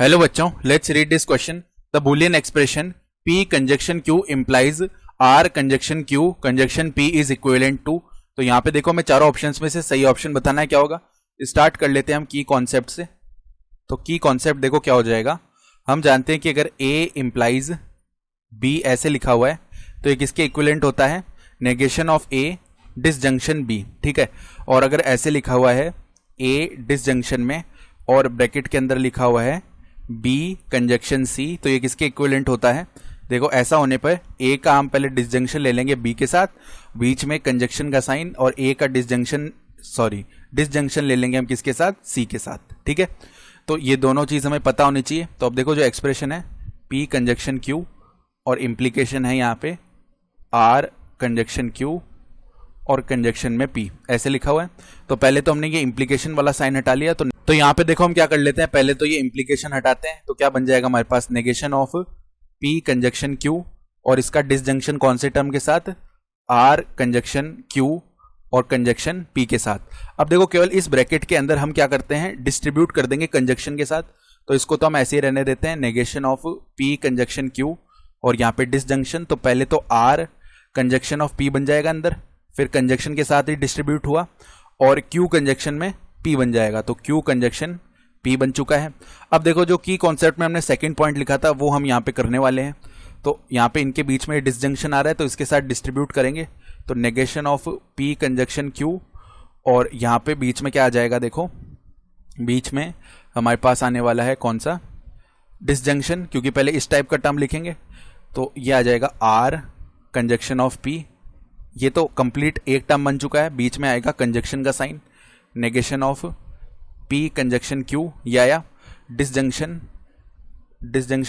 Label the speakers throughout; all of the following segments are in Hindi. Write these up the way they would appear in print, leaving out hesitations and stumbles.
Speaker 1: हेलो बच्चों, let's read this question. The boolean expression P conjunction Q implies R conjunction Q conjunction P is equivalent to. तो यहाँ पे देखो, मैं चारों ऑप्शंस में से सही ऑप्शन बताना है क्या होगा। स्टार्ट कर लेते हैं हम की कॉन्सेप्ट से। तो की कॉन्सेप्ट देखो क्या हो जाएगा। हम जानते हैं कि अगर A इम्प्लाइज B ऐसे लिखा हुआ है तो ये किसके इक्विवेलेंट होता है, negation of A disjunction B, ठीक है। और अगर ऐसे लिखा हुआ है A डिसजंक्शन में और ब्रैकेट के अंदर लिखा हुआ है B कंजक्शन C, तो ये किसके इक्विवेलेंट होता है। देखो ऐसा होने पर A का हम पहले डिसजंक्शन ले लेंगे B के साथ, बीच में कंजक्शन का साइन, और A का डिसजंक्शन ले लेंगे हम किसके साथ, C के साथ, ठीक है। तो ये दोनों चीज हमें पता होनी चाहिए। तो अब देखो जो एक्सप्रेशन है P कंजक्शन Q और इम्प्लीकेशन है यहाँ पे R कंजक्शन Q और कंजक्शन में P ऐसे लिखा हुआ है। तो पहले तो हमने ये इम्प्लीकेशन वाला साइन हटा लिया। तो यहाँ पे देखो हम क्या कर लेते हैं, पहले तो ये इम्प्लीकेशन हटाते हैं। तो क्या बन जाएगा हमारे पास, negation of P conjunction Q और इसका डिसजंक्शन कौन से टर्म के साथ, R कंजक्शन Q और कंजक्शन P के साथ। अब देखो केवल इस ब्रैकेट के अंदर हम क्या करते हैं, डिस्ट्रीब्यूट कर देंगे कंजक्शन के साथ। तो इसको तो हम ऐसे ही रहने देते हैं, negation of P conjunction Q और यहाँ पे डिसजंक्शन। तो पहले तो R कंजक्शन ऑफ P बन जाएगा अंदर, फिर कंजक्शन के साथ ही डिस्ट्रीब्यूट हुआ और Q कंजक्शन में P बन जाएगा। तो Q कंजक्शन P बन चुका है। अब देखो जो की कॉन्सेप्ट में हमने सेकंड पॉइंट लिखा था वो हम यहाँ पे करने वाले हैं। तो यहाँ पे इनके बीच में डिसजंक्शन आ रहा है तो इसके साथ डिस्ट्रीब्यूट करेंगे। तो negation of P conjunction Q और यहाँ पे बीच में क्या आ जाएगा, देखो बीच में हमारे पास आने वाला है कौन सा, डिसजंक्शन, क्योंकि पहले इस टाइप का टर्म लिखेंगे। तो ये आ जाएगा R कंजक्शन ऑफ P, ये तो कंप्लीट एक टर्म बन चुका है। बीच में आएगा कंजक्शन का sign, negation of P conjunction Q, ये आया डिसजंक्शन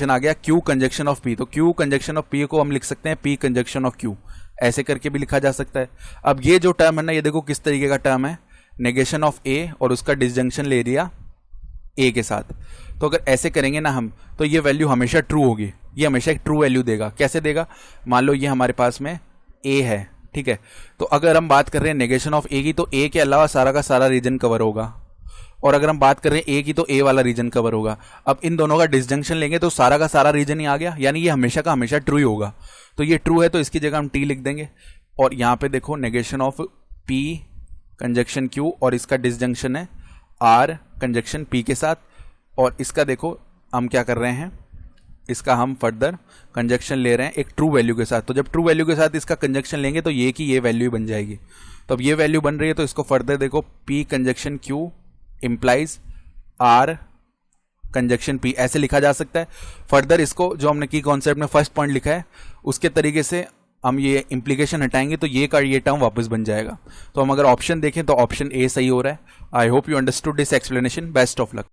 Speaker 1: आ गया Q कंजक्शन ऑफ P। तो Q कंजक्शन ऑफ P को हम लिख सकते हैं P कंजक्शन ऑफ Q, ऐसे करके भी लिखा जा सकता है। अब ये जो टर्म है ना, ये देखो किस तरीके का टर्म है, नेगेशन ऑफ A और उसका डिसजंक्शन ले लिया A के साथ। तो अगर ऐसे करेंगे ना हम, तो ये वैल्यू हमेशा ट्रू होगी, ये हमेशा एक ट्रू वैल्यू देगा। कैसे देगा, मान लो ये हमारे पास में A है, ठीक है। तो अगर हम बात कर रहे हैं नेगेशन ऑफ A की, तो A के अलावा सारा का सारा रीजन कवर होगा, और अगर हम बात कर रहे हैं A की तो A वाला रीजन कवर होगा। अब इन दोनों का डिसजंक्शन लेंगे तो सारा का सारा रीजन ही आ गया, यानी ये हमेशा का हमेशा ट्रू ही होगा। तो ये ट्रू है तो इसकी जगह हम T लिख देंगे। और यहाँ पे देखो negation of P conjunction Q और इसका डिसजंक्शन है R कंजक्शन P के साथ, और इसका देखो हम क्या कर रहे हैं, इसका हम फर्दर कंजक्शन ले रहे हैं एक ट्रू वैल्यू के साथ। तो जब ट्रू वैल्यू के साथ इसका कंजक्शन लेंगे तो ये की ये वैल्यू बन जाएगी। तो अब ये वैल्यू बन रही है तो इसको फर्दर देखो P conjunction Q implies R conjunction P ऐसे लिखा जा सकता है। फर्दर इसको जो हमने की कॉन्सेप्ट में फर्स्ट पॉइंट लिखा है उसके तरीके से हम ये इम्प्लीकेशन हटाएंगे तो ये का ये टर्म वापस बन जाएगा। तो हम अगर ऑप्शन देखें तो ऑप्शन A सही हो रहा है। I hope you understood this explanation. Best of luck.